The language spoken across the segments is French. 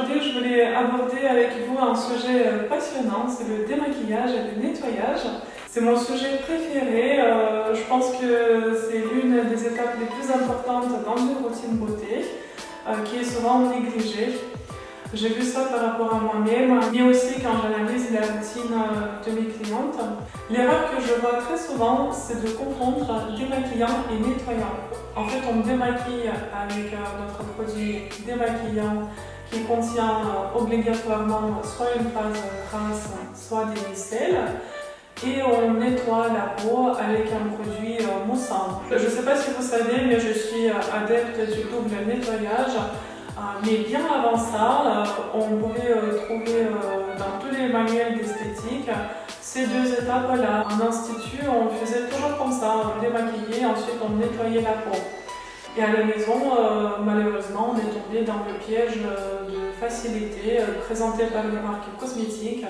Aujourd'hui, je voulais aborder avec vous un sujet passionnant, c'est le démaquillage et le nettoyage. C'est mon sujet préféré, je pense que c'est l'une des étapes les plus importantes dans une routine beauté, qui est souvent négligée. J'ai vu ça par rapport à moi-même, mais aussi quand j'analyse la routine de mes clientes. L'erreur que je vois très souvent, c'est de confondre démaquillant et nettoyant. En fait, on démaquille avec notre produit démaquillant qui contient obligatoirement soit une phase grasse, soit des micelles. Et on nettoie la peau avec un produit moussant. Je ne sais pas si vous savez, mais je suis adepte du double nettoyage. Mais bien avant ça, on pouvait trouver dans tous les manuels d'esthétique ces deux étapes-là. En institut, on faisait toujours comme ça, on démaquillait, ensuite on nettoyait la peau. Et à la maison, malheureusement, on est tombé dans le piège de facilité présenté par les marques cosmétiques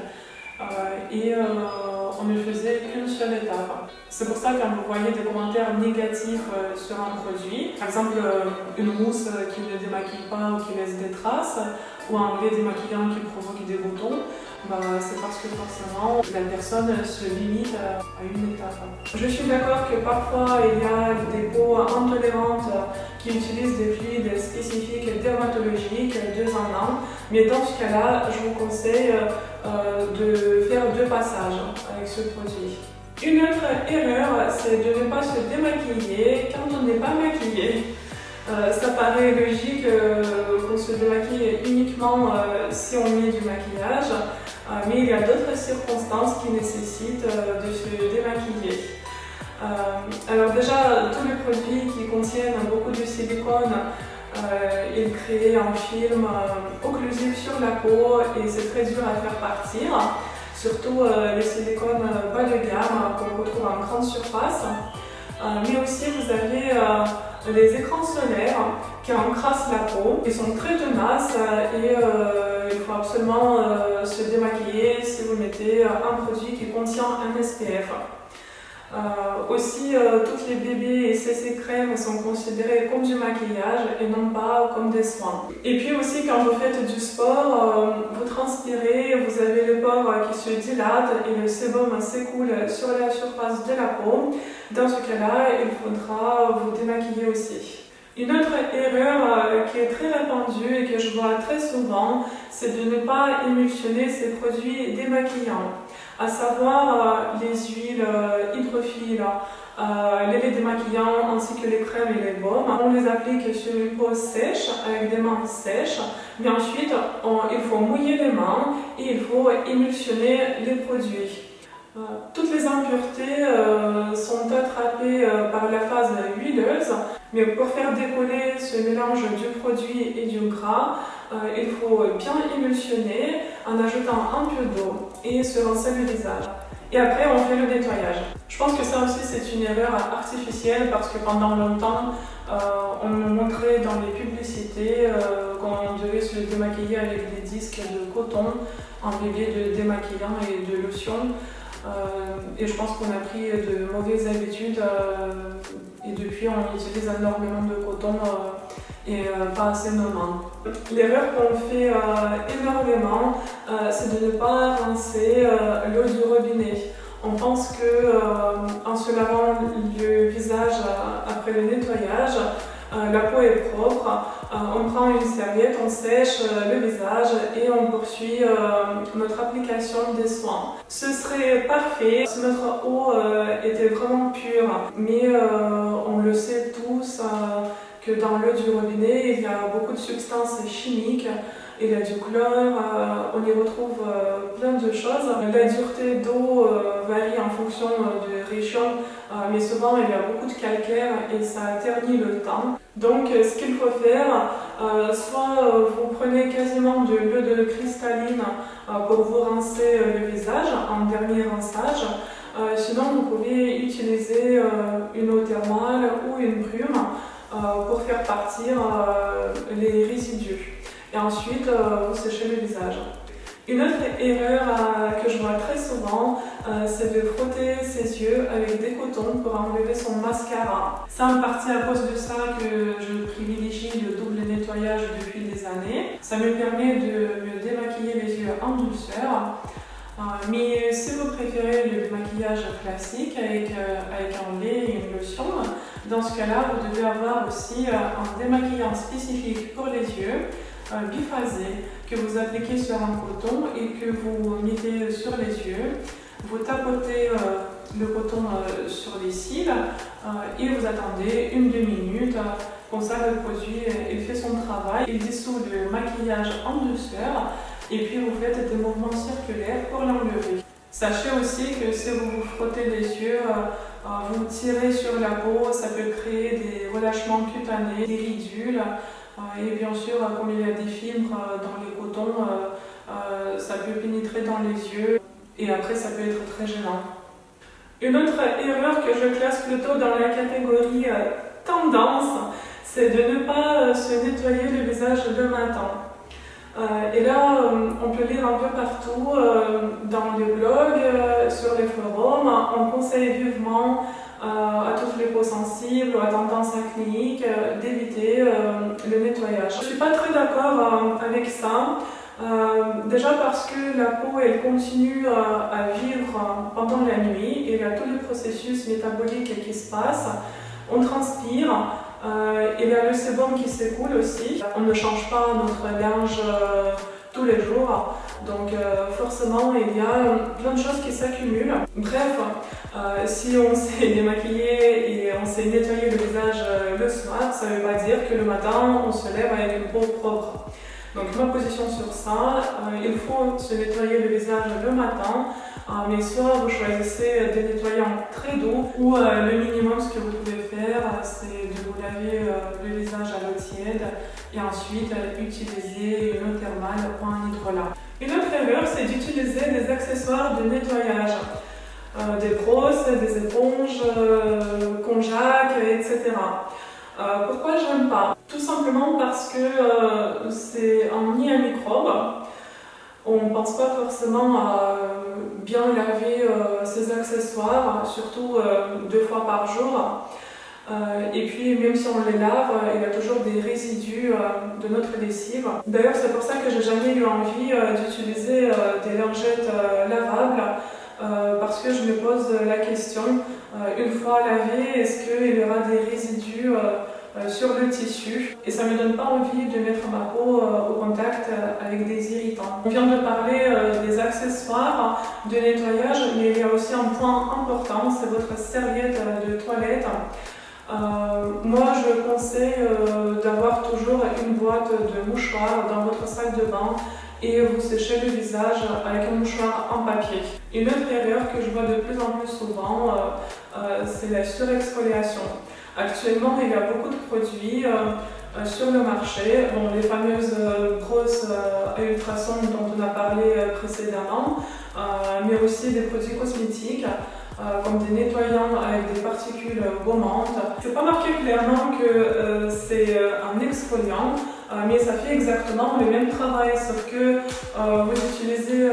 et on ne faisait qu'une seule étape. C'est pour ça que quand vous voyez des commentaires négatifs sur un produit, par exemple une mousse qui ne démaquille pas ou qui laisse des traces, ou un lait démaquillant qui provoque des boutons, c'est parce que forcément la personne se limite à une étape. Je suis d'accord que parfois il y a des peaux intolérantes qui utilisent des fluides spécifiques dermatologiques 2 en 1, mais dans ce cas-là, je vous conseille de faire 2 passages avec ce produit. Une autre erreur, c'est de ne pas se démaquiller quand on n'est pas maquillé. Ça paraît logique qu'on se démaquille uniquement si on met du maquillage, mais il y a d'autres circonstances qui nécessitent de se démaquiller. Alors déjà, tous les produits qui contiennent beaucoup de silicone, ils créent un film occlusif sur la peau et c'est très dur à faire partir. Surtout les silicones bas de gamme qu'on retrouve en grande surface. Mais aussi vous avez les écrans solaires qui encrassent la peau. Ils sont très tenaces et il faut absolument se démaquiller si vous mettez un produit qui contient un SPF. Aussi, toutes les bébés et CC crèmes sont considérées comme du maquillage et non pas comme des soins. Et puis aussi, quand vous faites du sport, vous transpirez, vous avez le pore qui se dilate et le sébum s'écoule sur la surface de la peau. Dans ce cas-là, il faudra vous démaquiller aussi. Une autre erreur qui est très répandue et que je vois très souvent, c'est de ne pas émulsionner ces produits démaquillants, à savoir les huiles hydrophiles, les laits démaquillants ainsi que les crèmes et les baumes. On les applique sur une peau sèche avec des mains sèches, mais ensuite il faut mouiller les mains et il faut émulsionner les produits. Toutes les impuretés sont attrapées par la phase huileuse, mais pour faire décoller ce mélange du produit et du gras, il faut bien émulsionner en ajoutant un peu d'eau et se rincer le visage. Et après, on fait le nettoyage. Je pense que ça aussi, c'est une erreur artificielle parce que pendant longtemps, on nous montrait dans les publicités qu'on devait se démaquiller avec des disques de coton emballés de démaquillant et de lotion. Et je pense qu'on a pris de mauvaises habitudes et depuis on utilise énormément de coton et pas assez nos mains. L'erreur qu'on fait énormément, c'est de ne pas rincer l'eau du robinet. On pense que en se lavant le visage après le nettoyage, la peau est propre, on prend une serviette, on sèche le visage et on poursuit notre application des soins. Ce serait parfait si notre eau était vraiment pure, mais on le sait tous que dans l'eau du robinet, il y a beaucoup de substances chimiques. Il y a du chlore, on y retrouve plein de choses. La dureté d'eau varie en fonction de région, mais souvent il y a beaucoup de calcaire et ça ternit le teint. Donc ce qu'il faut faire, soit vous prenez quasiment de l'eau de cristalline pour vous rincer le visage en dernier rinçage. Sinon vous pouvez utiliser une eau thermale ou une brume pour faire partir les résidus. Et ensuite, vous séchez le visage. Une autre erreur que je vois très souvent, c'est de frotter ses yeux avec des cotons pour enlever son mascara. C'est en partie à cause de ça que je privilégie le double nettoyage depuis des années. Ça me permet de me démaquiller les yeux en douceur. Mais si vous préférez le démaquillage classique avec un lait et une lotion, dans ce cas-là, vous devez avoir aussi un démaquillant spécifique pour les yeux, biphasé, que vous appliquez sur un coton et que vous mettez sur les yeux. Vous tapotez le coton sur les cils et vous attendez 1-2 minutes. Comme ça, le produit il fait son travail, il dissout le maquillage en douceur et puis vous faites des mouvements circulaires pour l'enlever. Sachez aussi que si vous vous frottez les yeux, vous tirez sur la peau, ça peut créer des relâchements cutanés, des ridules. Et bien sûr, comme il y a des fibres dans les cotons, ça peut pénétrer dans les yeux et après ça peut être très gênant. Une autre erreur que je classe plutôt dans la catégorie tendance, c'est de ne pas se nettoyer le visage le matin. Et là, on peut lire un peu partout, dans les blogs, sur les forums, on conseille vivement à toutes les peaux sensibles ou à tendance acnéique d'éviter le nettoyage. Je ne suis pas très d'accord avec ça, déjà parce que la peau elle continue à vivre pendant la nuit et il y a tous les processus métaboliques qui se passent, on transpire. Il y a le sébum qui s'écoule aussi. On ne change pas notre linge tous les jours, donc forcément il y a plein de choses qui s'accumulent. Bref, si on s'est démaquillé et on s'est nettoyé le visage le soir, ça ne veut pas dire que le matin on se lève avec une peau propre. Donc ma position sur ça, il faut se nettoyer le visage le matin, mais soit vous choisissez des nettoyants très doux ou le minimum ce que vous pouvez faire c'est de vous laver le visage à l'eau tiède et ensuite utiliser une eau thermale ou un hydrolat. Une autre erreur c'est d'utiliser des accessoires de nettoyage, des brosses, des éponges, konjac, etc. Pourquoi j'aime pas? Tout simplement parce que c'est un nid à microbes. On ne pense pas forcément à bien laver ces accessoires, surtout 2 fois par jour. Et puis même si on les lave, il y a toujours des résidus de notre lessive. D'ailleurs c'est pour ça que j'ai jamais eu envie d'utiliser des lingettes lavables. Parce que je me pose la question, une fois lavé, est-ce qu'il y aura des résidus sur le tissu? Et ça ne me donne pas envie de mettre ma peau au contact avec des irritants. On vient de parler des accessoires de nettoyage, mais il y a aussi un point important, c'est votre serviette de toilette. Moi je conseille d'avoir toujours une boîte de mouchoirs dans votre sac de bain et vous séchez le visage avec un mouchoir en papier. Une autre erreur que je vois de plus en plus souvent, c'est la surexfoliation. Actuellement, il y a beaucoup de produits sur le marché, bon, les fameuses brosses à ultrasons dont on a parlé précédemment, mais aussi des produits cosmétiques comme des nettoyants avec des particules gommantes. C'est pas marqué clairement que c'est un exfoliant, mais ça fait exactement le même travail, sauf que vous utilisez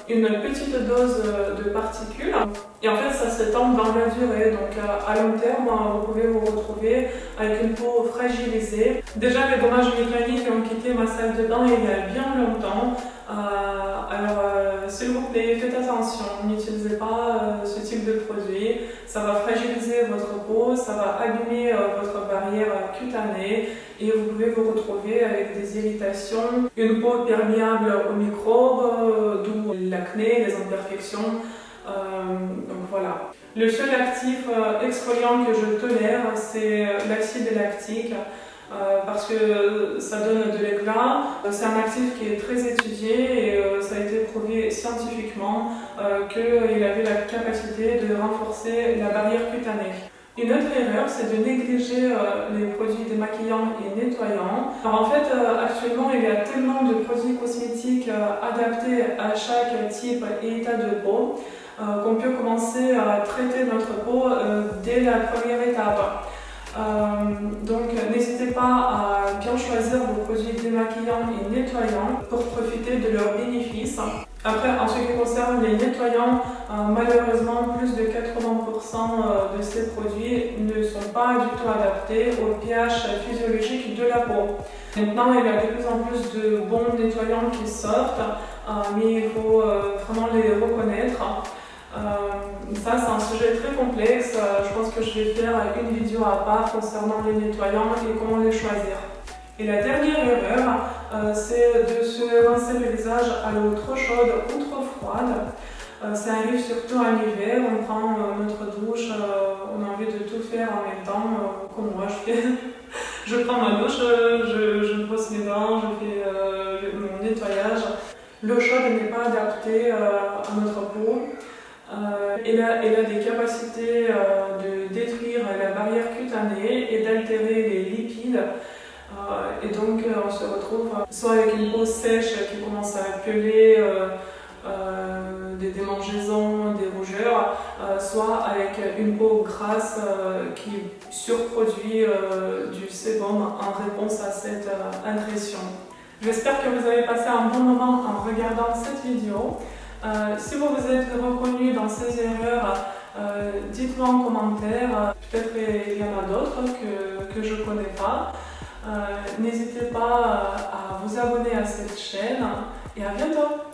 une petite dose de particules et en fait ça s'étend dans la durée, donc à long terme vous pouvez vous retrouver avec une peau fragilisée. Déjà les dommages mécaniques ont quitté ma salle de bain il y a bien longtemps, alors s'il vous plaît faites attention, n'utilisez pas ce type de produit, ça va fragiliser votre peau, ça va abîmer votre barrière cutanée et vous pouvez vous retrouver avec des irritations, une peau perméable aux microbes, d'où l'acné, les imperfections. Donc voilà. Le seul actif exfoliant que je tolère, c'est l'acide lactique. Parce que ça donne de l'éclat. C'est un actif qui est très étudié et ça a été prouvé scientifiquement qu'il avait la capacité de renforcer la barrière cutanée. Une autre erreur, c'est de négliger les produits démaquillants et nettoyants. Alors en fait, actuellement, il y a tellement de produits cosmétiques adaptés à chaque type et état de peau qu'on peut commencer à traiter notre peau dès la première étape. Donc n'hésitez pas à bien choisir vos produits démaquillants et nettoyants pour profiter de leurs bénéfices. Après, en ce qui concerne les nettoyants, malheureusement, plus de 80% de ces produits ne sont pas du tout adaptés au pH physiologique de la peau. Maintenant, il y a de plus en plus de bons nettoyants qui sortent, mais il faut vraiment les reconnaître. Ça, c'est un sujet très complexe. Je pense que je vais faire une vidéo à part concernant les nettoyants et comment les choisir. Et la dernière erreur, c'est de se rincer le visage à l'eau trop chaude ou trop froide. Ça arrive surtout en hiver, on prend notre douche, on a envie de tout faire en même temps, comme moi je fais. Je prends ma douche, je brosse mes dents, je fais mon nettoyage. L'eau chaude n'est pas adaptée à notre peau. Elle a des capacités de détruire la barrière cutanée et d'altérer les lipides. Et donc on se retrouve soit avec une peau sèche qui commence à peler, des démangeaisons, des rougeurs, soit avec une peau grasse qui surproduit du sébum en réponse à cette impression. J'espère que vous avez passé un bon moment en regardant cette vidéo. Si vous vous êtes reconnu dans ces erreurs, dites-moi en commentaire. Peut-être il y en a d'autres que je ne connais pas. N'hésitez pas à vous abonner à cette chaîne et à bientôt!